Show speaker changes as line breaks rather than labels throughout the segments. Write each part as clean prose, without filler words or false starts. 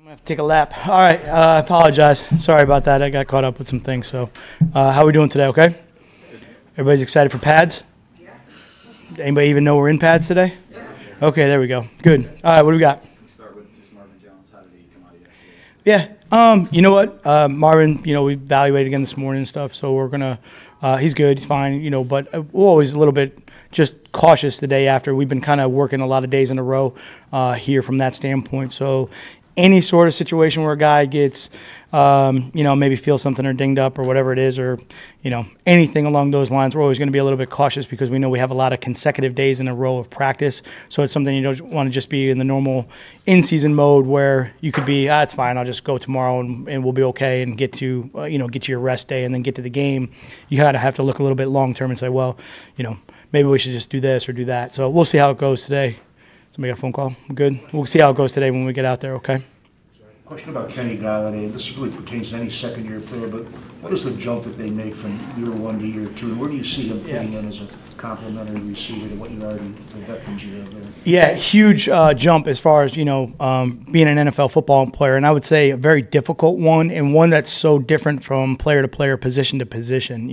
I'm gonna have to take a lap. All right, I apologize. Sorry about that. I got caught up with some things. So, how are we doing today? Okay. Everybody's excited for pads? Yeah. Anybody even know we're in pads today? Yes. Okay, there we go. Good. All right, what do we got?
Start with just Marvin Jones. How did he come out yesterday?
Yeah. You know what? Marvin, we evaluated again this morning and stuff, so we're gonna. He's good. He's fine. But we're always a little bit just cautious the day after. We've been kind of working a lot of days in a row here from that standpoint. So any sort of situation where a guy gets, maybe feels something or dinged up or whatever it is, or, anything along those lines, we're always going to be a little bit cautious because we know we have a lot of consecutive days in a row of practice. So it's something you don't want to just be in the normal in-season mode where you could be, it's fine, I'll just go tomorrow and we'll be okay and get to your rest day and then get to the game. You got to have to look a little bit long-term and say, well, maybe we should just do this or do that. So we'll see how it goes today. Somebody got a phone call? We're good? We'll see how it goes today when we get out there, okay?
Question about Kenny Galladay. This really pertains to any second-year player, but what is the jump that they make from year one to year two? And where do you see him fitting in as a complementary receiver to what you already, the veterans you have there?
Yeah, huge jump as far as, being an NFL football player. And I would say a very difficult one, and one that's so different from player to player, position to position.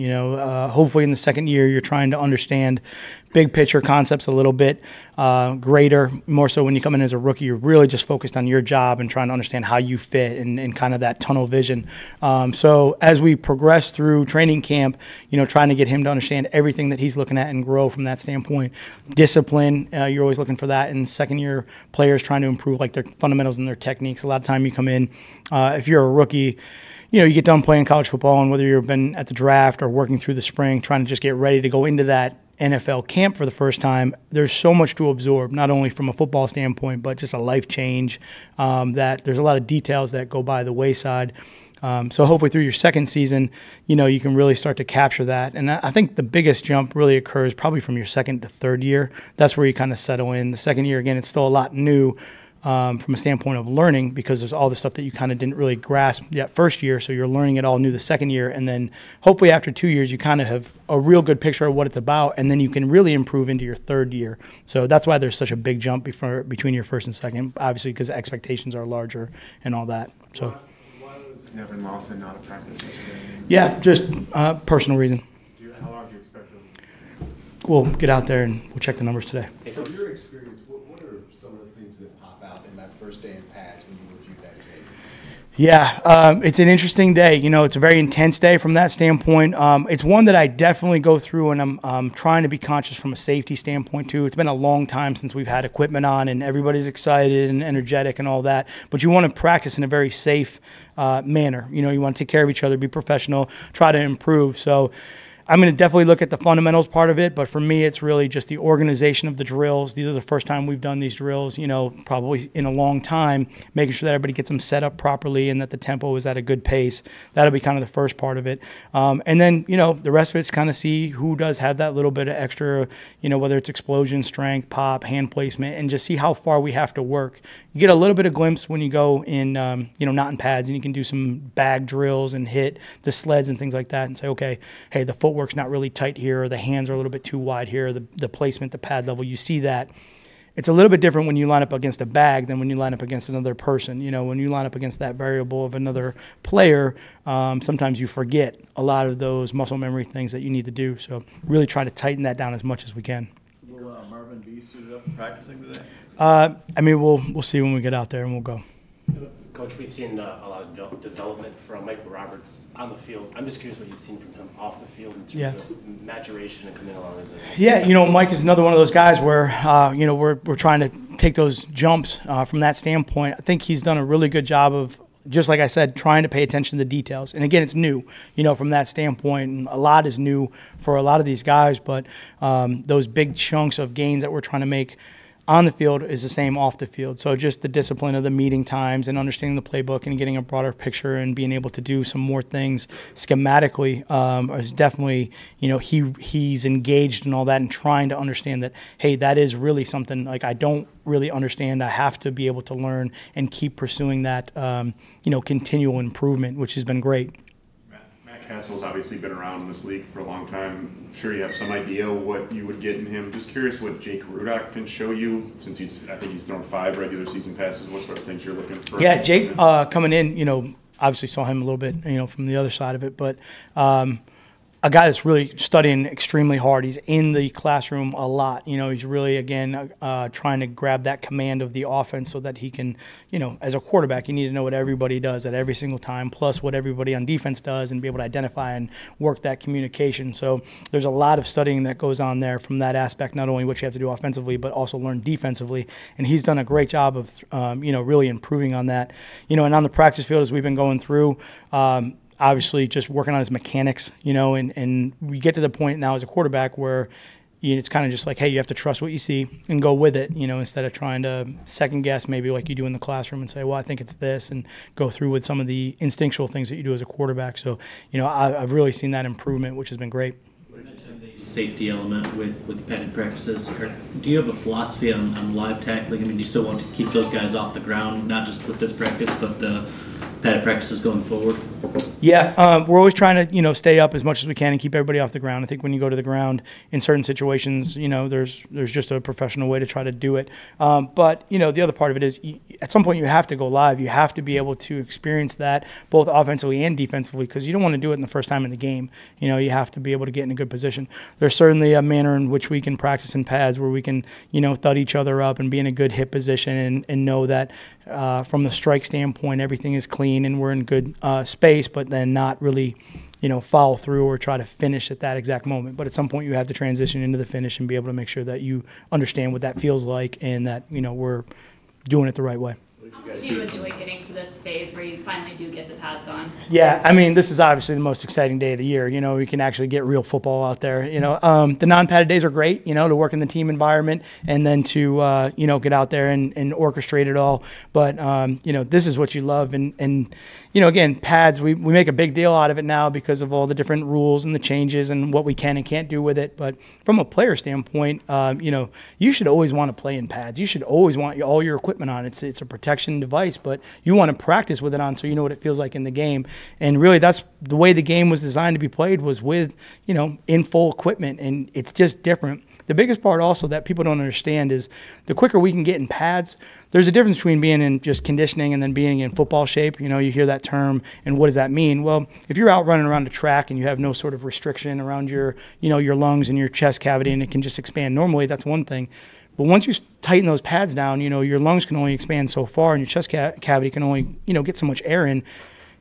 Hopefully in the second year you're trying to understand big picture concepts a little bit greater. More so when you come in as a rookie, you're really just focused on your job and trying to understand how you fit and kind of that tunnel vision. So as we progress through training camp, trying to get him to understand everything that he's looking at and grow from that standpoint. Discipline, you're always looking for that. And second year players trying to improve like their fundamentals and their techniques. A lot of time you come in, if you're a rookie, you get done playing college football, and whether you've been at the draft or working through the spring, trying to just get ready to go into that NFL camp for the first time, there's so much to absorb, not only from a football standpoint, but just a life change, that there's a lot of details that go by the wayside. So hopefully through your second season, you can really start to capture that. And I think the biggest jump really occurs probably from your second to third year. That's where you kind of settle in. The second year, again, it's still a lot new from a standpoint of learning, because there's all the stuff that you kind of didn't really grasp yet first year. So you're learning it all new the second year. And then hopefully after 2 years, you kind of have a real good picture of what it's about. And then you can really improve into your third year. So that's why there's such a big jump between your first and second, obviously because expectations are larger and all that. So.
Why was Nevin Lawson not a practice yesterday?
Yeah, just personal reason.
How long do you expect him?
We'll get out there and we'll check the numbers today.
From your experience, what are some of the things that pop out in that first day in pads when you review that tape?
Yeah, it's an interesting day. It's a very intense day from that standpoint. It's one that I definitely go through, and I'm trying to be conscious from a safety standpoint too. It's been a long time since we've had equipment on, and everybody's excited and energetic and all that. But you want to practice in a very safe manner. You want to take care of each other, be professional, try to improve. So I'm going to definitely look at the fundamentals part of it, but for me, it's really just the organization of the drills. These are the first time we've done these drills, probably in a long time, making sure that everybody gets them set up properly and that the tempo is at a good pace. That'll be kind of the first part of it. And then, the rest of it's kind of see who does have that little bit of extra, whether it's explosion, strength, pop, hand placement, and just see how far we have to work. You get a little bit of glimpse when you go in, not in pads, and you can do some bag drills and hit the sleds and things like that and say, okay, hey, the footwork's not really tight here, or the hands are a little bit too wide here, the placement, the pad level, you see that. It's a little bit different when you line up against a bag than when you line up against another person. When you line up against that variable of another player, sometimes you forget a lot of those muscle memory things that you need to do. So really try to tighten that down as much as we can.
Will Marvin be suited up and practicing today?
We'll see when we get out there, and we'll go.
Coach, we've seen a lot of development from Michael Roberts on the field. I'm just curious what you've seen from him off the field in terms of maturation and coming along as a
Mike is another one of those guys where we're trying to take those jumps from that standpoint. I think he's done a really good job of, just like I said, trying to pay attention to the details. And again, it's new, from that standpoint. And a lot is new for a lot of these guys, but those big chunks of gains that we're trying to make on the field is the same off the field. So just the discipline of the meeting times and understanding the playbook and getting a broader picture and being able to do some more things schematically is definitely, he's engaged in all that and trying to understand that, hey, that is really something like I don't really understand. I have to be able to learn and keep pursuing that, continual improvement, which has been great.
Matt Matt Castle's obviously been around in this league for a long time. I'm sure you have some idea what you would get in him. Just curious what Jake Rudock can show you, since I think he's thrown 5 regular season passes. What sort of things you're looking for?
Yeah, Jake coming in, obviously saw him a little bit, from the other side of it, but a guy that's really studying extremely hard. He's in the classroom a lot. He's really, again, trying to grab that command of the offense so that he can, as a quarterback, you need to know what everybody does at every single time, plus what everybody on defense does, and be able to identify and work that communication. So there's a lot of studying that goes on there from that aspect, not only what you have to do offensively, but also learn defensively. And he's done a great job of, really improving on that. And on the practice field, as we've been going through, obviously just working on his mechanics, and we get to the point now as a quarterback where it's kind of just like, hey, you have to trust what you see and go with it, instead of trying to second guess maybe like you do in the classroom and say, well, I think it's this, and go through with some of the instinctual things that you do as a quarterback. So, I've really seen that improvement, which has been great.
You mentioned the safety element with padded practices. Do you have a philosophy on live tackling? Do you still want to keep those guys off the ground, not just with this practice, but the padded practices going forward?
Yeah, we're always trying to, stay up as much as we can and keep everybody off the ground. I think when you go to the ground in certain situations, there's just a professional way to try to do it. But, the other part of it is at some point you have to go live. You have to be able to experience that both offensively and defensively, because you don't want to do it in the first time in the game. You have to be able to get in a good position. There's certainly a manner in which we can practice in pads where we can, thud each other up and be in a good hip position and know that from the strike standpoint, everything is clean and we're in good space, but then not really, follow through or try to finish at that exact moment. But at some point you have to transition into the finish and be able to make sure that you understand what that feels like and that, we're doing it the right way.
Do you enjoy getting to this phase where you finally do get the pads on?
Yeah, this is obviously the most exciting day of the year. We can actually get real football out there. The non-padded days are great, to work in the team environment and then to, get out there and orchestrate it all. But, this is what you love. And again, pads, we make a big deal out of it now because of all the different rules and the changes and what we can and can't do with it. But from a player standpoint, you should always want to play in pads. You should always want all your equipment on. It's a protection device, but you want to practice with it on so you know what it feels like in the game. And really, that's the way the game was designed to be played, was with, in full equipment, and it's just different. The biggest part also that people don't understand is the quicker we can get in pads, there's a difference between being in just conditioning and then being in football shape. You hear that term, and what does that mean? Well, if you're out running around the track and you have no sort of restriction around your, your lungs and your chest cavity, and it can just expand normally, that's one thing. But once you tighten those pads down, your lungs can only expand so far, and your chest cavity can only, get so much air in.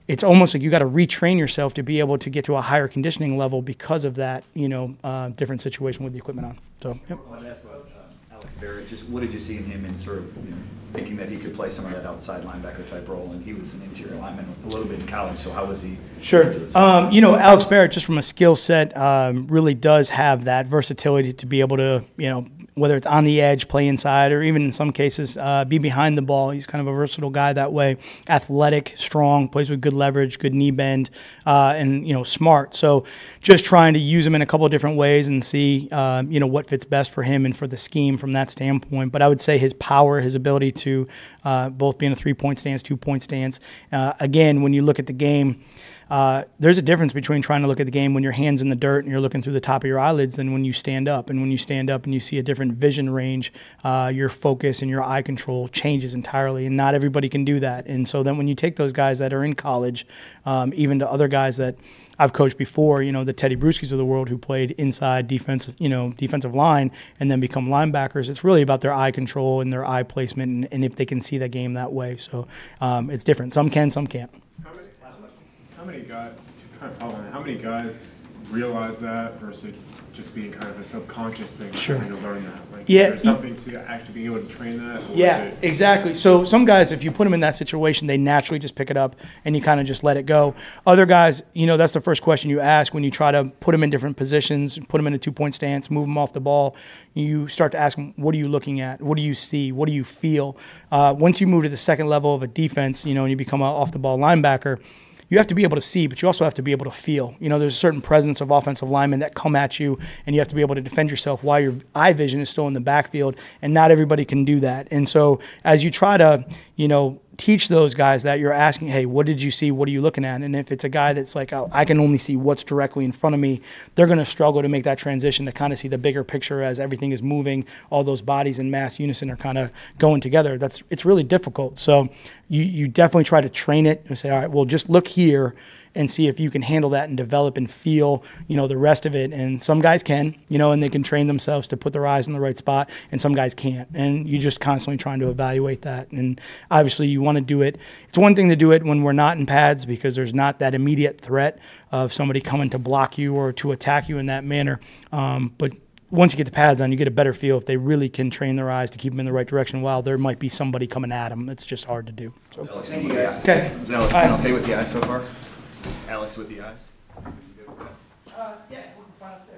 It's almost like you got to retrain yourself to be able to get to a higher conditioning level because of that, different situation with the equipment on. So, yep.
I want to ask about Alex Barrett. Just what did you see in him in sort of thinking that he could play some of that outside linebacker type role? And he was an interior lineman a little bit in college, so how was he?
Sure. Alex Barrett, just from a skill set, really does have that versatility to be able to, whether it's on the edge, play inside, or even in some cases be behind the ball. He's kind of a versatile guy that way. Athletic, strong, plays with good leverage, good knee bend, and smart. So just trying to use him in a couple of different ways and see what fits best for him and for the scheme from that standpoint. But I would say his power, his ability to both be in a 3-point stance, 2-point stance. Again, when you look at the game, there's a difference between trying to look at the game when your hand's in the dirt and you're looking through the top of your eyelids than when you stand up. And when you stand up and you see a different vision range, your focus and your eye control changes entirely. And not everybody can do that. And so then when you take those guys that are in college, even to other guys that I've coached before, the Teddy Bruschi's of the world who played inside defensive line and then become linebackers, it's really about their eye control and their eye placement and if they can see the game that way. So it's different. Some can, some can't.
How many guys realize that versus just being kind of a subconscious thing?
Sure.
To learn that.
Yeah.
Is there something to actually being able to train that? Or
Yeah, exactly. So some guys, if you put them in that situation, they naturally just pick it up and you kind of just let it go. Other guys, that's the first question you ask when you try to put them in different positions, put them in a 2-point stance, move them off the ball. You start to ask them, what are you looking at? What do you see? What do you feel? Once you move to the second level of a defense, and you become an off-the-ball linebacker, you have to be able to see, but you also have to be able to feel. There's a certain presence of offensive linemen that come at you, and you have to be able to defend yourself while your eye vision is still in the backfield, and not everybody can do that. And so as you try to, teach those guys that you're asking, hey, what did you see? What are you looking at? And if it's a guy that's like, oh, I can only see what's directly in front of me, they're going to struggle to make that transition to kind of see the bigger picture as everything is moving. All those bodies in mass unison are kind of going together. It's really difficult. So you definitely try to train it and say, all right, well, just look here and see if you can handle that and develop and feel, the rest of it. And some guys can, and they can train themselves to put their eyes in the right spot, and some guys can't. And you just constantly trying to evaluate that. And obviously you want to do it. It's one thing to do it when we're not in pads because there's not that immediate threat of somebody coming to block you or to attack you in that manner. But once you get the pads on, you get a better feel if they really can train their eyes to keep them in the right direction while there might be somebody coming at them. It's just hard to do. So.
Alex, thank you guys.
Okay.
Is Alex been okay with the eyes so far? Alex with the eyes?
Yeah, we're fine up there.